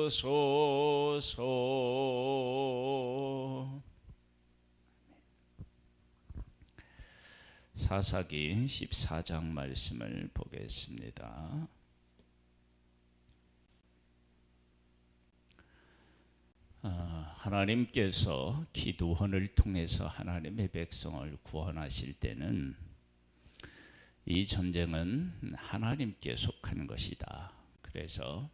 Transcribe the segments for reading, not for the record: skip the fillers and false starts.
주소서. 사사기 14장 말씀을 보겠습니다. 하나님께서 기드온을 통해서 하나님의 백성을 구원하실 때는 이 전쟁은 하나님께 속한 것이다. 그래서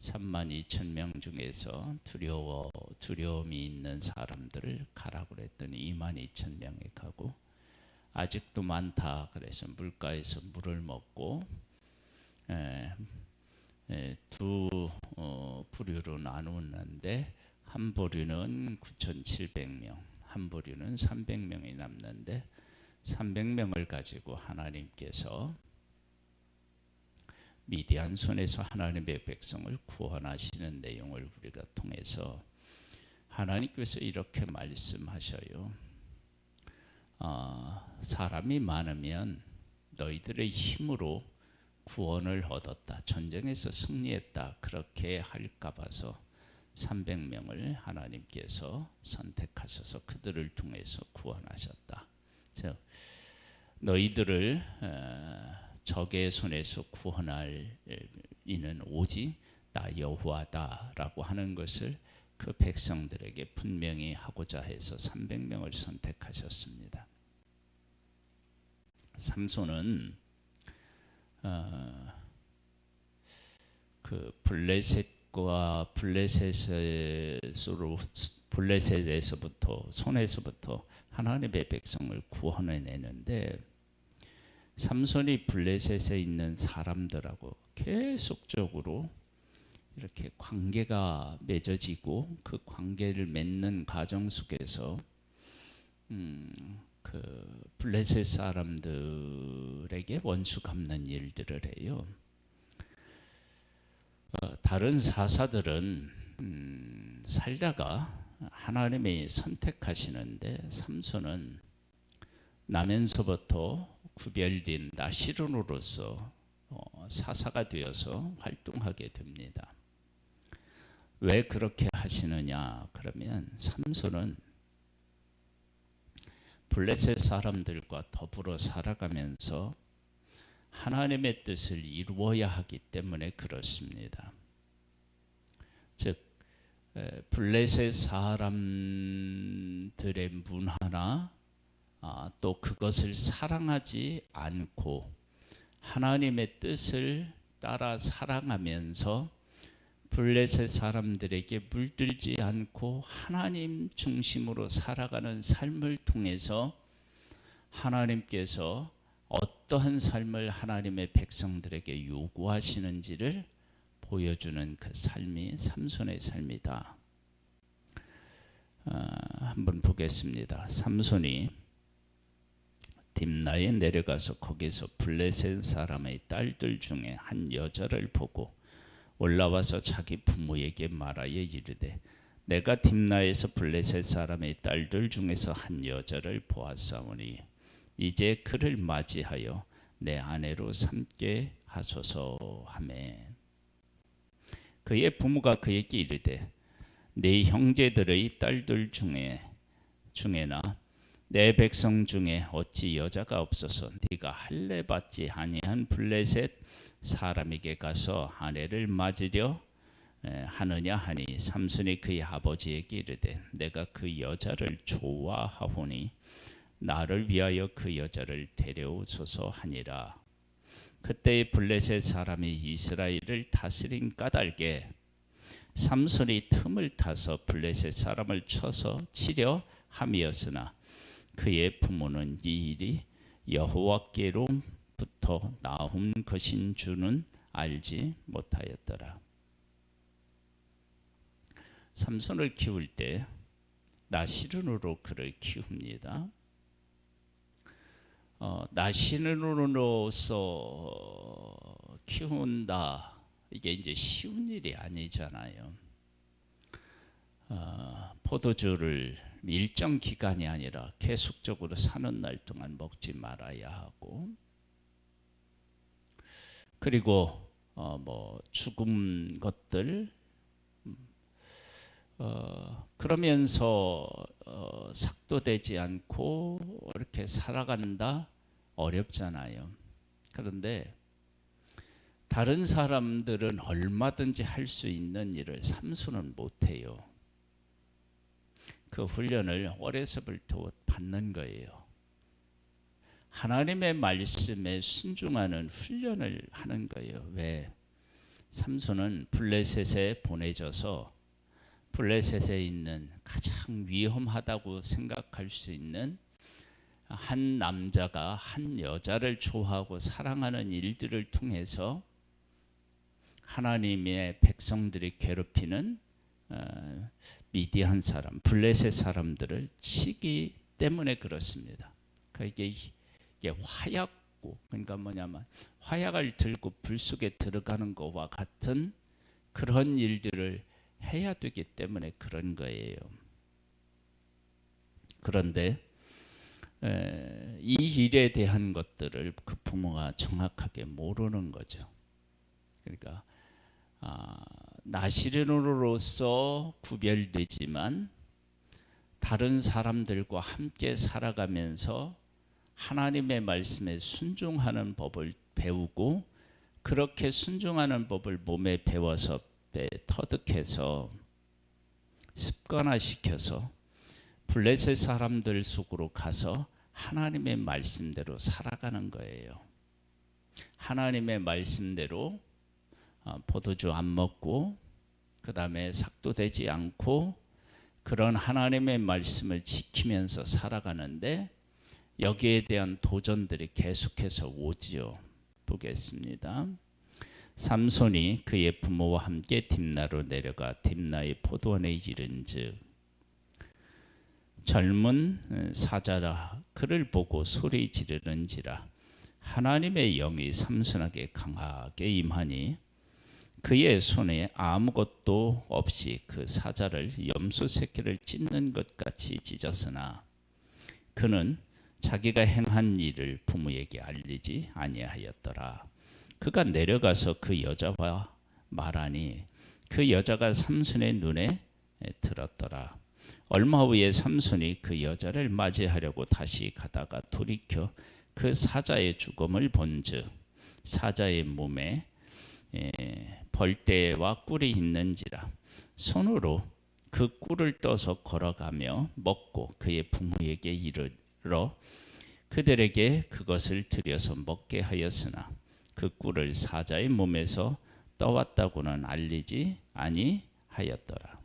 32,000명 중에서 두려움이 있는 사람들을 가라고 그랬더니 22,000명이 가고, 아직도 많다 그래서 물가에서 물을 먹고 두 부류로 나누는데, 한 부류는 9,700명, 한 부류는 300명이 남는데 300명을 가지고 하나님께서 미디안 손에서 하나님의 백성을 구원하시는 내용을 우리가 통해서 하나님께서 이렇게 말씀하셔요. 사람이 많으면 너희들의 힘으로 구원을 얻었다, 전쟁에서 승리했다, 그렇게 할까 봐서 300명을 하나님께서 선택하셔서 그들을 통해서 구원하셨다. 즉 너희들을 적의 손에서 구원할 이는 오직 나 여호와다라고 하는 것을 그 백성들에게 분명히 하고자 해서 300명을 선택하셨습니다. 삼손은 그 블레셋에서부터 손에서부터 하나님의 백성을 구원해내는데, 삼손이 블레셋에 있는 사람들하고 계속적으로 이렇게 관계가 맺어지고, 그 관계를 맺는 과정 속에서 그 블레셋 사람들에게 원수 갚는 일들을 해요. 다른 사사들은 살다가 하나님이 선택하시는데, 삼손은 나면서부터 구별된 나시론으로서 사사가 되어서 활동하게 됩니다. 왜 그렇게 하시느냐 그러면, 삼손은 블레셋 사람들과 더불어 살아가면서 하나님의 뜻을 이루어야 하기 때문에 그렇습니다. 즉 블레셋 사람들의 문화나 또 그것을 사랑하지 않고 하나님의 뜻을 따라 살아가면서 블레셋 사람들에게 물들지 않고 하나님 중심으로 살아가는 삶을 통해서 하나님께서 어떠한 삶을 하나님의 백성들에게 요구하시는지를 보여주는 그 삶이 삼손의 삶이다. 한번 보겠습니다. 삼손이 딥나에 내려가서 거기서 블레셋 사람의 딸들 중에 한 여자를 보고 올라와서 자기 부모에게 말하여 이르되, 내가 딥나에서 블레셋 사람의 딸들 중에서 한 여자를 보았사오니 이제 그를 맞이하여 내 아내로 삼게 하소서 하매, 그의 부모가 그에게 이르되, 네 형제들의 딸들 중에나 내 백성 중에 어찌 여자가 없어서 네가 할례 받지 아니한 블레셋 사람에게 가서 아내를 맞으려 하느냐 하니, 삼손이 그의 아버지에게 이르되, 내가 그 여자를 좋아하오니 나를 위하여 그 여자를 데려오소서 하니라. 그때의 블레셋 사람이 이스라엘을 다스린 까닭에 삼손이 틈을 타서 블레셋 사람을 쳐서 치려 함이었으나, 그의 부모는 이 일이 여호와께로부터 나온 것인 줄은 알지 못하였더라. 삼손을 키울 때 나시른으로 그를 키웁니다. 나시른으로서 키운다, 이게 이제 쉬운 일이 아니잖아요. 포도주를 일정 기간이 아니라 계속적으로 사는 날 동안 먹지 말아야 하고, 그리고 죽은 것들 그러면서 삭도되지 않고 이렇게 살아간다 어렵잖아요. 그런데 다른 사람들은 얼마든지 할 수 있는 일을 삼손은 못해요. 그 훈련을 어려서부터 받는 거예요. 하나님의 말씀에 순종하는 훈련을 하는 거예요. 왜? 삼손은 블레셋에 보내져서 블레셋에 있는 가장 위험하다고 생각할 수 있는 한 남자가 한 여자를 좋아하고 사랑하는 일들을 통해서 하나님의 백성들이 괴롭히는 미디안 사람, 블레셋 사람들을 치기 때문에 그렇습니다. 그러니까 이게 화약고, 그러니까 뭐냐면 화약을 들고 불 속에 들어가는 것과 같은 그런 일들을 해야 되기 때문에 그런 거예요. 그런데 이 일에 대한 것들을 그 부모가 정확하게 모르는 거죠. 그러니까 나시린으로서 구별되지만 다른 사람들과 함께 살아가면서 하나님의 말씀에 순종하는 법을 배우고 그렇게 순종하는 법을 몸에 배워서 터득해서 습관화시켜서 블레셋 사람들 속으로 가서 하나님의 말씀대로 살아가는 거예요. 하나님의 말씀대로 포도주 안 먹고 그 다음에 삭도되지 않고 그런 하나님의 말씀을 지키면서 살아가는데 여기에 대한 도전들이 계속해서 오지요. 보겠습니다. 삼손이 그의 부모와 함께 딥나로 내려가 딥나의 포도원에 이른즉 젊은 사자라 그를 보고 소리 지르는지라 하나님의 영이 삼손에게 강하게 임하니 그의 손에 아무것도 없이 그 사자를 염소 새끼를 찢는 것 같이 찢었으나 그는 자기가 행한 일을 부모에게 알리지 아니하였더라. 그가 내려가서 그 여자와 말하니 그 여자가 삼손의 눈에 들었더라. 얼마 후에 삼손이 그 여자를 맞이하려고 다시 가다가 돌이켜 그 사자의 죽음을 본즉 사자의 몸에 벌떼와 꿀이 있는지라 손으로 그 꿀을 떠서 걸어가며 먹고 그의 부모에게 이르러 그들에게 그것을 들여서 먹게 하였으나 그 꿀을 사자의 몸에서 떠왔다고는 알리지 아니하였더라.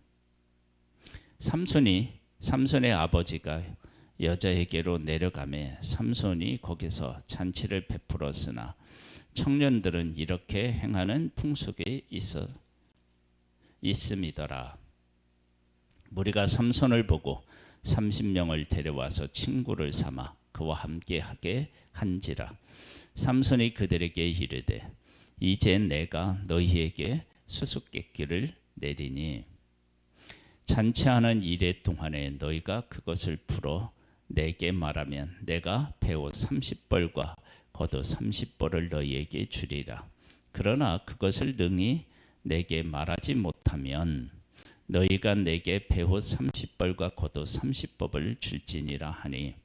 삼손의 아버지가 여자에게로 내려가매 삼손이 거기서 잔치를 베풀었으나 청년들은 이렇게 행하는 풍속이 있음이더라. 무리가 삼손을 보고 30명을 데려와서 친구를 삼아 그와 함께 하게 한지라. 삼손이 그들에게 이르되 이제 내가 너희에게 수수께끼를 내리니 잔치하는 이래 동안에 너희가 그것을 풀어 내게 말하면 내가 배옷 30벌과 겉옷 30벌을 너희에게 주리라. 그러나 그것을 능히 내게 말하지 못하면 너희가 내게 배옷 30벌과 겉옷 30벌을 줄지니라 하니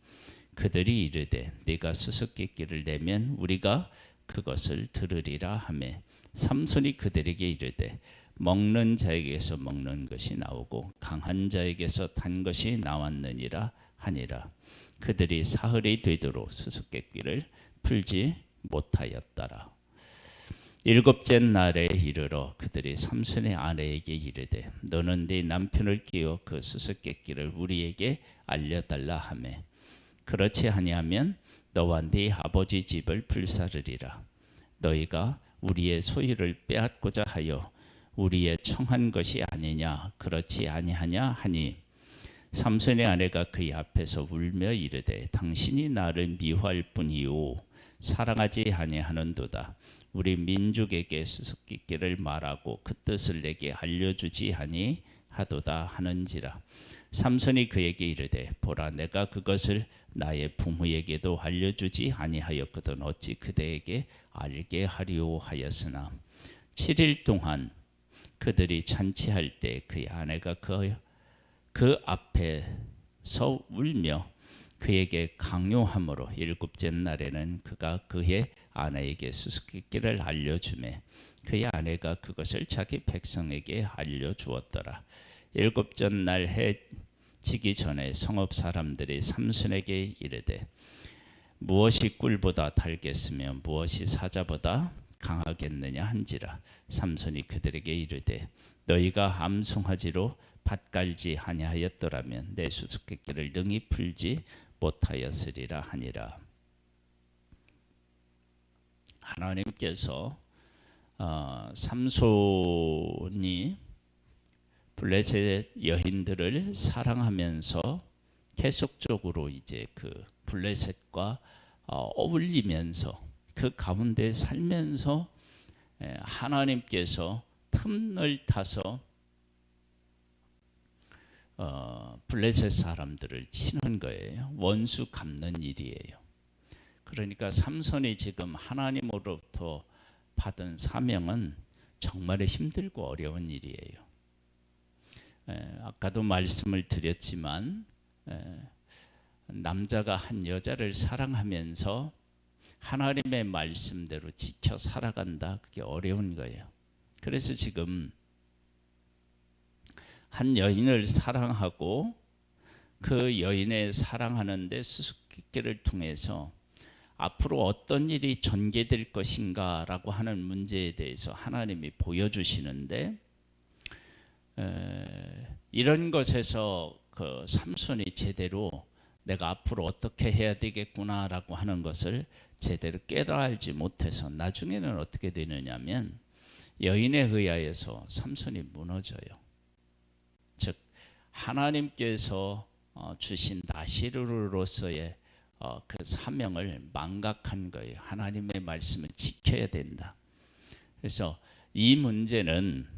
그들이 이르되 네가 수수께끼를 내면 우리가 그것을 들으리라 하매 삼손이 그들에게 이르되 먹는 자에게서 먹는 것이 나오고 강한 자에게서 단 것이 나왔느니라 하니라. 그들이 사흘이 되도록 수수께끼를 풀지 못하였더라. 일곱째 날에 이르러 그들이 삼손의 아내에게 이르되 너는 네 남편을 끼워 그 수수께끼를 우리에게 알려달라 하매 그렇지 아니하면 너와 네 아버지 집을 불사르리라. 너희가 우리의 소유를 빼앗고자 하여 우리의 청한 것이 아니냐 그렇지 아니하냐 하니 삼손의 아내가 그의 앞에서 울며 이르되 당신이 나를 미워할 뿐이요 사랑하지 아니하는도다. 우리 민족에게 수수께끼를 말하고 그 뜻을 내게 알려주지 아니하도다 하는지라. 삼손이 그에게 이르되 보라 내가 그것을 나의 부모에게도 알려주지 아니하였거든 어찌 그대에게 알게 하리오 하였으나 7일 동안 그들이 잔치할 때 그의 아내가 그 앞에서 울며 그에게 강요함으로 일곱째 날에는 그가 그의 아내에게 수수께끼를 알려주매 그의 아내가 그것을 자기 백성에게 알려주었더라. 일곱째 날 해 지기 전에 성읍 사람들이 삼손에게 이르되 무엇이 꿀보다 달겠으며 무엇이 사자보다 강하겠느냐 한지라. 삼손이 그들에게 이르되 너희가 암송아지로 밭갈지 아니하였더라면 내 수수께끼를 능히 풀지 못하였으리라 하니라. 하나님께서 삼손이 블레셋 여인들을 사랑하면서 계속적으로 이제 그 블레셋과 어울리면서 그 가운데 살면서 하나님께서 틈을 타서 블레셋 사람들을 치는 거예요. 원수 갚는 일이에요. 그러니까 삼손이 지금 하나님으로부터 받은 사명은 정말 힘들고 어려운 일이에요. 아까도 말씀을 드렸지만 남자가 한 여자를 사랑하면서 하나님의 말씀대로 지켜 살아간다. 그게 어려운 거예요. 그래서 지금 한 여인을 사랑하고 그 여인의 사랑하는데 수수께끼를 통해서 앞으로 어떤 일이 전개될 것인가라고 하는 문제에 대해서 하나님이 보여주시는데 이런 것에서 그 삼손이 제대로 내가 앞으로 어떻게 해야 되겠구나라고 하는 것을 제대로 깨달지 못해서 나중에는 어떻게 되느냐면 여인에 의하여서 삼손이 무너져요. 즉 하나님께서 주신 나시르로서의 그 사명을 망각한 거예요. 하나님의 말씀을 지켜야 된다. 그래서 이 문제는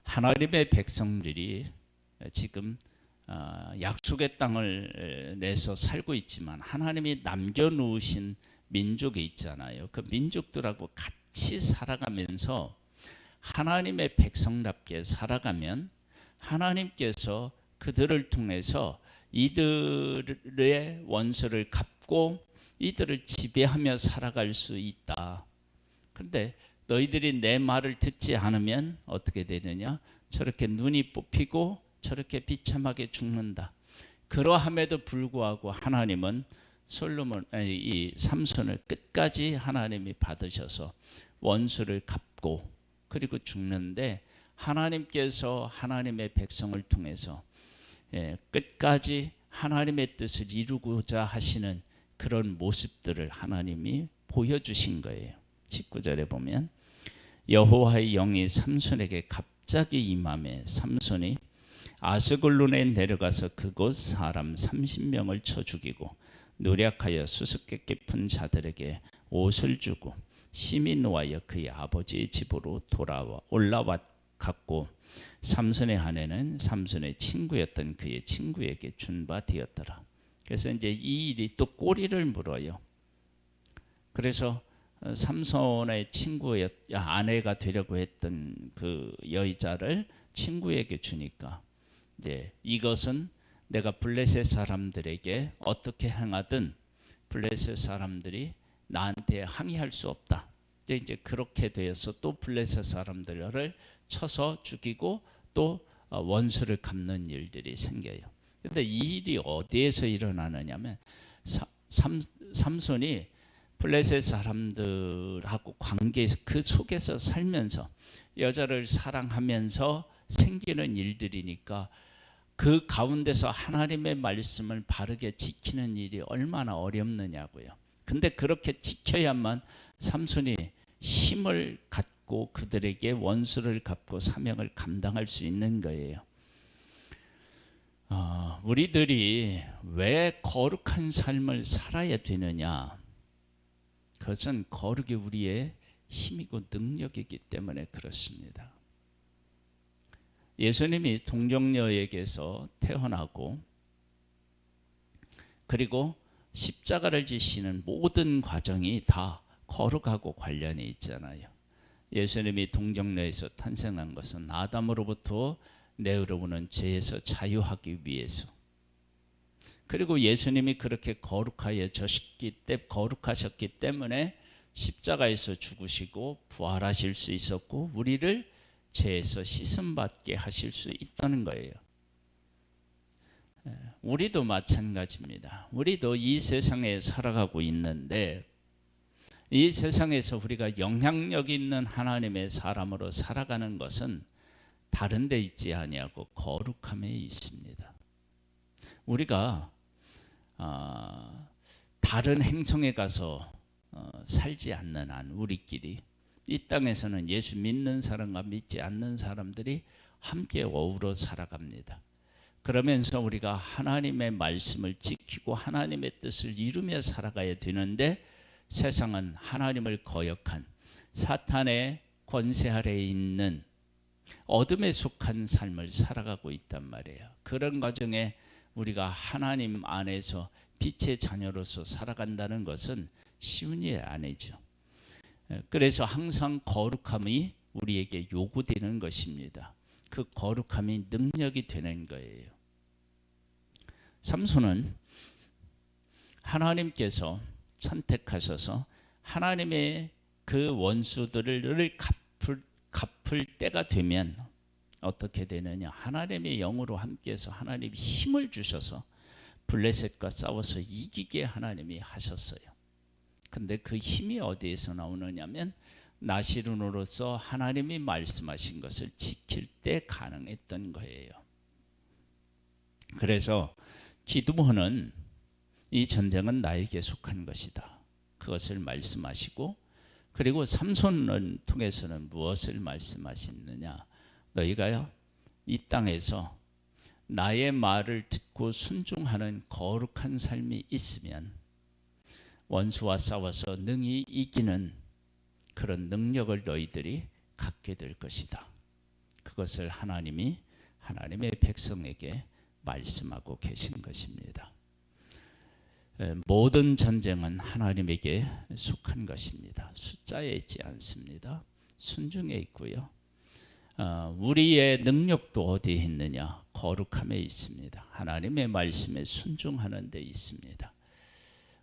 하나님의 백성들이 지금 약속의 땅을 내서 살고 있지만 하나님이 남겨놓으신 민족이 있잖아요. 그 민족들하고 같이 살아가면서 하나님의 백성답게 살아가면 하나님께서 그들을 통해서 이들의 원수를 갚고 이들을 지배하며 살아갈 수 있다. 그런데 너희들이 내 말을 듣지 않으면 어떻게 되느냐? 저렇게 눈이 뽑히고 저렇게 비참하게 죽는다. 그러함에도 불구하고 하나님은 이 삼손을 끝까지 하나님이 받으셔서 원수를 갚고 그리고 죽는데 하나님께서 하나님의 백성을 통해서 끝까지 하나님의 뜻을 이루고자 하시는 그런 모습들을 하나님이 보여주신 거예요. 19절에 보면 여호와의 영이 삼손에게 갑자기 임하매 삼손이 아스글론에 내려가서 그곳 사람 30명을 쳐 죽이고 노력하여 수수께끼 푼 자들에게 옷을 주고 심히 노하여 그의 아버지의 집으로 올라왔고 삼손의 아내는 삼손의 친구였던 그의 친구에게 준 바 되었더라. 그래서 이제 이 일이 또 꼬리를 물어요. 그래서 삼손의 아내가 되려고 했던 그 여자를 친구에게 주니까 이제 이것은 내가 블레셋 사람들에게 어떻게 행하든 블레셋 사람들이 나한테 항의할 수 없다. 이제 그렇게 되어서 또 블레셋 사람들을 쳐서 죽이고 또 원수를 갚는 일들이 생겨요. 그런데 이 일이 어디에서 일어나느냐면 삼손이 블레셋 사람들하고 그 속에서 살면서 여자를 사랑하면서 생기는 일들이니까 그 가운데서 하나님의 말씀을 바르게 지키는 일이 얼마나 어렵느냐고요. 근데 그렇게 지켜야만 삼손이 힘을 갖고 그들에게 원수를 갚고 사명을 감당할 수 있는 거예요. 우리들이 왜 거룩한 삶을 살아야 되느냐? 그것은 거룩이 우리의 힘이고 능력이기 때문에 그렇습니다. 예수님이 동정녀에게서 태어나고 그리고 십자가를 지시는 모든 과정이 다 거룩하고 관련이 있잖아요. 예수님이 동정녀에서 탄생한 것은 아담으로부터 내려오는 죄에서 자유하기 위해서, 그리고 예수님이 그렇게 거룩하셨기 때문에 십자가에서 죽으시고 부활하실 수 있었고 우리를 죄에서 씻음받게 하실 수 있다는 거예요. 우리도 마찬가지입니다. 우리도 이 세상에 살아가고 있는데 이 세상에서 우리가 영향력 있는 하나님의 사람으로 살아가는 것은 다른 데 있지 아니하고 거룩함에 있습니다. 우리가 다른 행성에 가서 살지 않는 한 우리끼리 이 땅에서는 예수 믿는 사람과 믿지 않는 사람들이 함께 어우러 살아갑니다. 그러면서 우리가 하나님의 말씀을 지키고 하나님의 뜻을 이루며 살아가야 되는데 세상은 하나님을 거역한 사탄의 권세 아래에 있는 어둠에 속한 삶을 살아가고 있단 말이에요. 그런 과정에 우리가 하나님 안에서 빛의 자녀로서 살아간다는 것은 쉬운 일 아니죠. 그래서 항상 거룩함이 우리에게 요구되는 것입니다. 그 거룩함이 능력이 되는 거예요. 삼손은 하나님께서 선택하셔서 하나님의 그 원수들을 갚을 때가 되면 어떻게 되느냐, 하나님의 영으로 함께해서 하나님이 힘을 주셔서 블레셋과 싸워서 이기게 하나님이 하셨어요. 근데 그 힘이 어디에서 나오느냐면 나시론으로서 하나님이 말씀하신 것을 지킬 때 가능했던 거예요. 그래서 기드몬은 이 전쟁은 나에게 속한 것이다, 그것을 말씀하시고, 그리고 삼손을 통해서는 무엇을 말씀하시느냐, 너희가요 이 땅에서 나의 말을 듣고 순종하는 거룩한 삶이 있으면 원수와 싸워서 능히 이기는 그런 능력을 너희들이 갖게 될 것이다. 그것을 하나님이 하나님의 백성에게 말씀하고 계신 것입니다. 모든 전쟁은 하나님에게 속한 것입니다. 숫자에 있지 않습니다. 순종에 있고요. 우리의 능력도 어디에 있느냐? 거룩함에 있습니다. 하나님의 말씀에 순종하는 데 있습니다.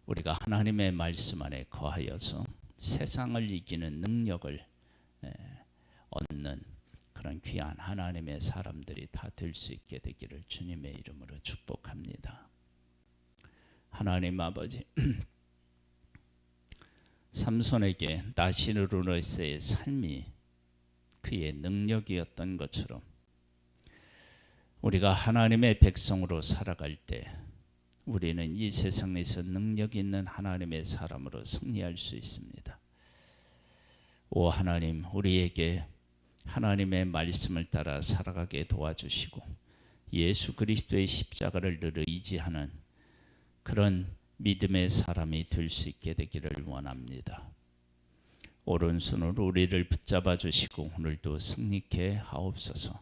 우리가 하나님의 말씀 안에 거하여서 세상을 이기는 능력을 얻는 그런 귀한 하나님의 사람들이 다 될 수 있게 되기를 주님의 이름으로 축복합니다. 하나님 아버지, 삼손에게 나시르노에서의 삶이 그의 능력이었던 것처럼 우리가 하나님의 백성으로 살아갈 때 우리는 이 세상에서 능력 있는 하나님의 사람으로 승리할 수 있습니다. 오 하나님, 우리에게 하나님의 말씀을 따라 살아가게 도와주시고 예수 그리스도의 십자가를 늘 의지하는 그런 믿음의 사람이 될 수 있게 되기를 원합니다. 오른손으로 우리를 붙잡아 주시고 오늘도 승리케 하옵소서.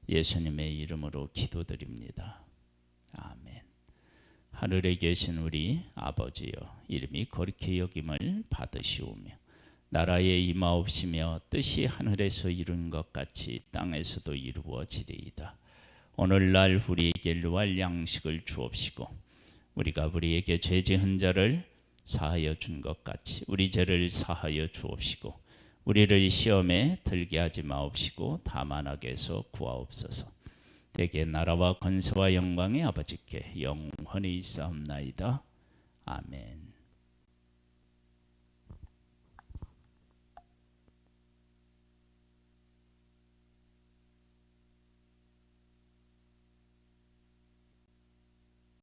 예수님의 이름으로 기도드립니다. 아멘. 하늘에 계신 우리 아버지여, 이름이 거룩히 여김을 받으시오며 나라에 임하옵시며 뜻이 하늘에서 이룬 것 같이 땅에서도 이루어지리이다. 오늘날 우리에게 일용할 양식을 주옵시고 우리가 우리에게 죄 지은 자를 사하여 준 것 같이 우리 죄를 사하여 주옵시고 우리를 시험에 들게 하지 마옵시고 다만 악에서 구하옵소서. 대개 나라와 권세와 영광이 아버지께 영원히 있사옵나이다. 아멘.